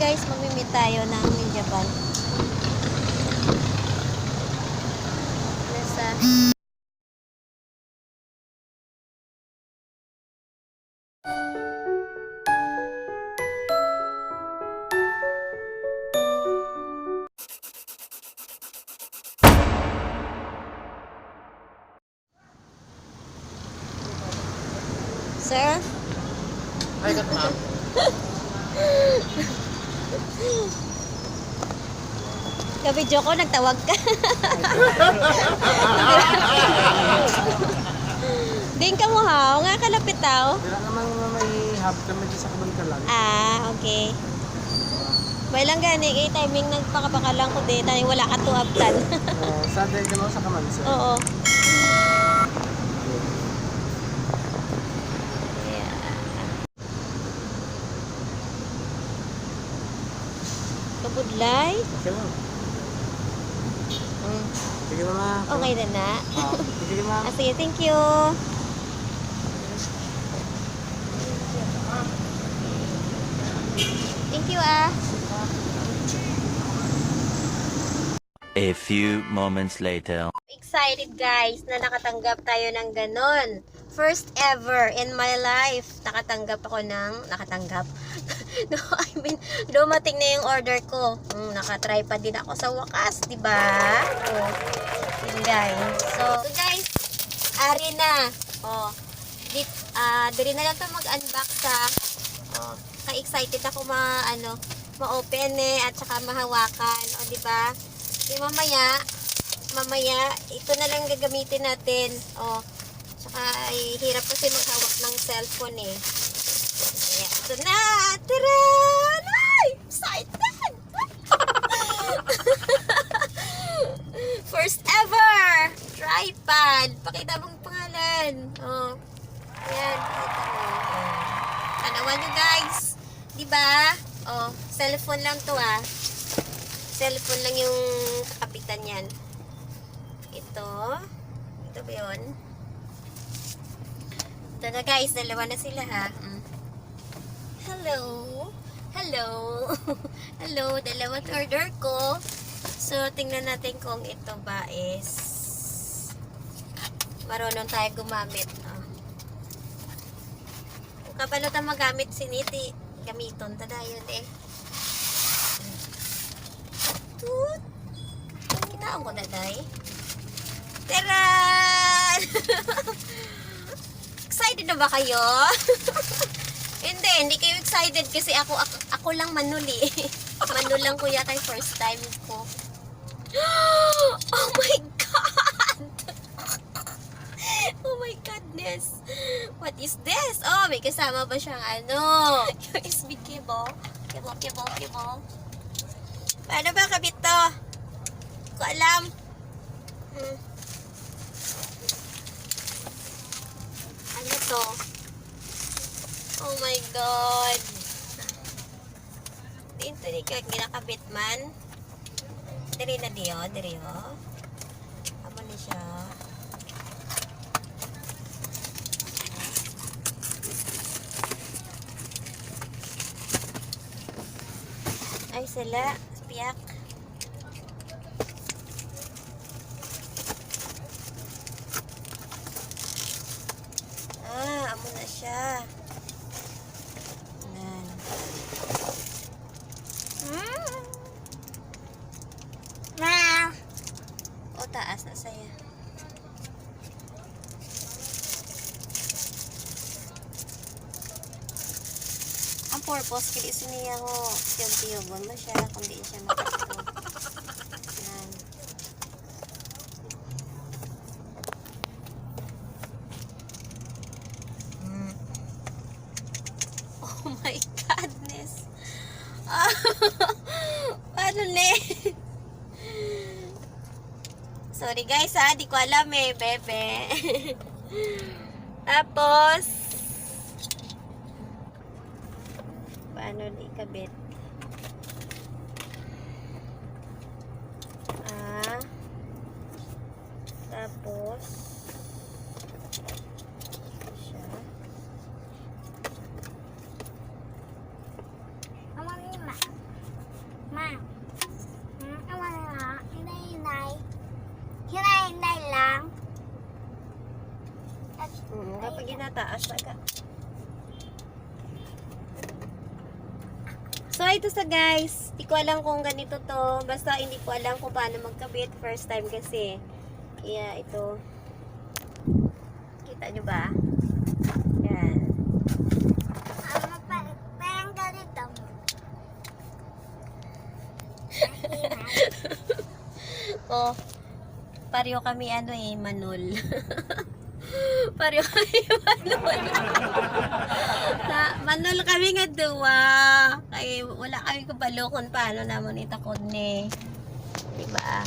guys, mamimit tayo ng Japan. Nasa... Sir? Ay, kat ma'am. Kabidyo ko, nagtawag ka. Din ka mo ha, nga kalapit tao. Wala namang may hub kami sa kabal ka lang. Ah, okay. May lang gani, timing nagpakapakalang ko din, tayo wala ka tuabtan. Sa day ka mo sa kamansa. Oo. Kabudlay? Okay ma'am. Sige ma'am. Okay na na. Sige ma'am. Sige, thank you. Thank you A few moments later. Excited guys na nakatanggap tayo ng ganon. First ever in my life, nakatanggap ako ng, no, I mean, dumating na yung order ko. Nakatry pa din ako sa wakas, di ba? Oh, yun guys. So guys, ari na. Oh, diri na lang to mag-unbox sa. Oh, ka-excited ako ma-open at saka mahawakan. O, di ba? Di mamaya, ito na lang gagamitin natin. O, tsaka ay hirap kasi maghawak ng cellphone eh. Kaya, ito na! Tara! Ay! Excited! First ever! Tripod! Pakita mong pangalan. O, ayan. Pakita mo. Tanawan nyo guys. Diba? Oh, cellphone lang to Cellphone lang yung kakapitan yan. Ito ba yun? Ito na guys, dalawa na sila ha. Hello. Hello. Hello, dalawang order ko. So, tingnan natin kung ito ba is marunong tayo gumamit. Kung kapalo tayo magamit siniti, gamiton tada yun eh. Tut! Kitaan ko na day. Tara! Excited na ba kayo? Hindi kayo excited kasi ako lang manuli. Manul lang ko yata yung first time ko. Oh my God! Oh my goodness! What is this? Oh, may kasama ba siyang USB cable? Cable. Paano ba kabit to? Ko alam. Ano to? Oh my God. Dito ni ka ginakabit man. Diri na diyo. Amo ni siya. Ay sila. Piyak. Amo na siya. Nan. O, taas na saya. Ang purpose kili niya ko tiyog-tiyogon mo siya kung di siya makatulog. Yan. Oh my goodness. Paano ne? Sorry guys di ko alam bebe. Tapos paano ikabit? Tapos siya. Kapag ginataas aga. So, ito sa guys. Hindi ko alam kung ganito to. Basta hindi ko alam kung paano magkabit. First time kasi. Kaya ito. Kita nyo ba? Yan. Parang ganito mo. Oh, pareho kami manol. Pareho kami manol. Manol kami nga duwa. Kaya wala kami kabalo kung paano naman itakod ni. Diba?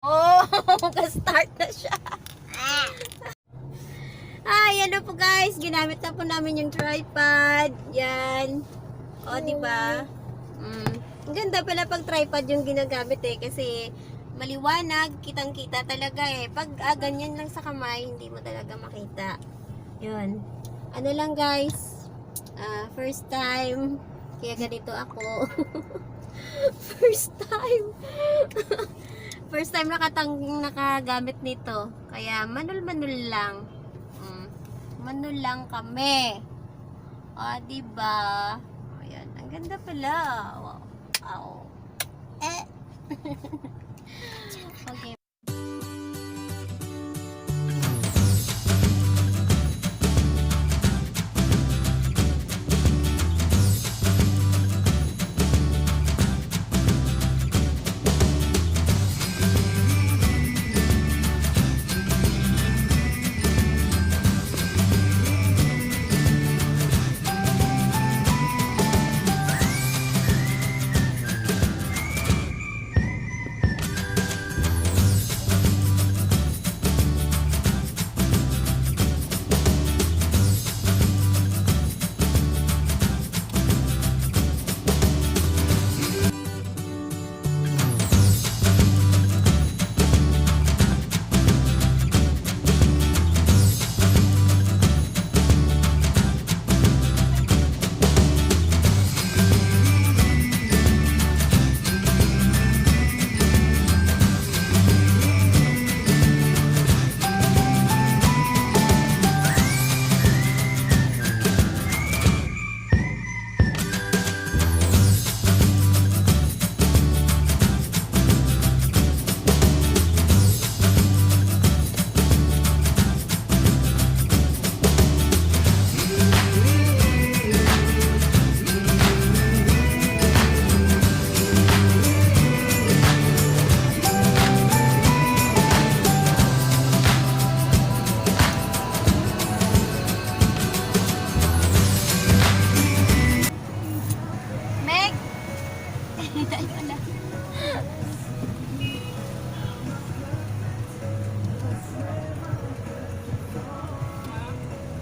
Oh, ka-start na siya. Yan na po guys. Ginamit na po namin yung tripod. Yan. O, diba? Ang ganda pala pag tripod yung ginagamit kasi maliwanag, kitang-kita talaga Pag ganyan lang sa kamay, hindi mo talaga makita. Yun. Ano lang guys, first time, kaya ganito ako. First time. First time nakagamit nito. Kaya manul-manul lang. Manul lang kami. Diba? Ayan. Ang ganda pala. Wow. Okay.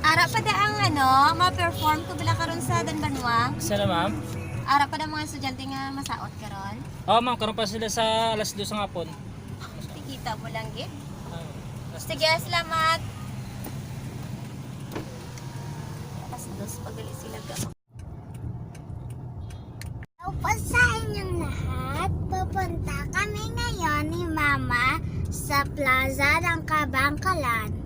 Ara pa da ang ma-perform ko bila karon sa Danbanwa. Sana ma'am? Ara pa da mga estudyante nga masaot karon. Ma'am, karon pa sila sa alas 2 ng hapon. Kita mo lang gid. Sige, salamat. Alas 2 pagali sila ka. Opo sa inyong lahat, pupunta kami ngayon ni Mama sa Plaza ng Kabangkalan.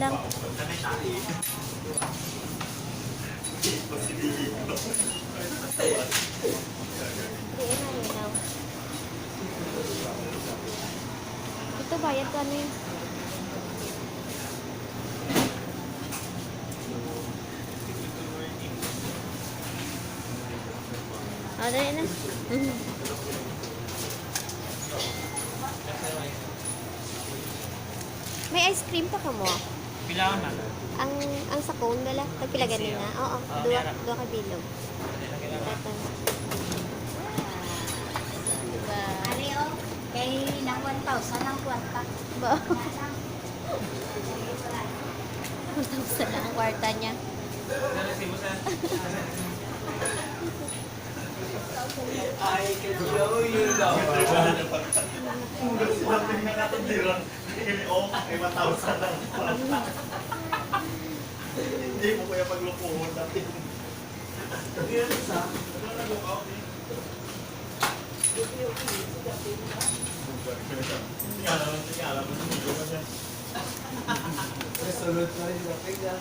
lang. Hindi na ilaw. Ito bayad ka ano yun? Dali na. May ice cream pa ka mo? Pilaan na. Ang sa cone dala, tagpila ganin na. Oo, duwa ka bilog. Ito. Diba? Ari o, kay nang 1,000 ang kwarta. Ba? 1,000 na ang kwarta niya. I can show you the world. Ay, 1,000 lang. Hindi mo kaya paglupuhon natin. Tingala mo sa video ka dyan. Resolute na rin sa pega.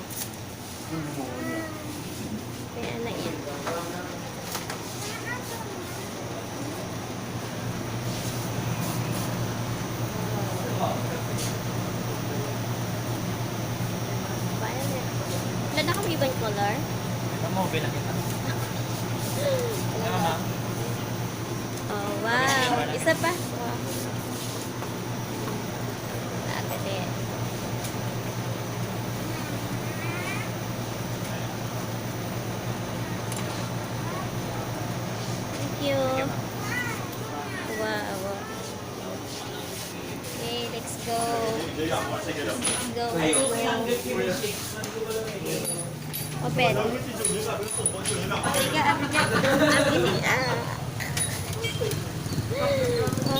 Kaya na yan. Paano na? Wala na kami ibang color? Ito mo, bilang kita. Tama. Oh, wow. Isa pa. Wow. Agad eh. Thank you. Wow. Okay, let's go. Let's go. Open. Abiga. Oh,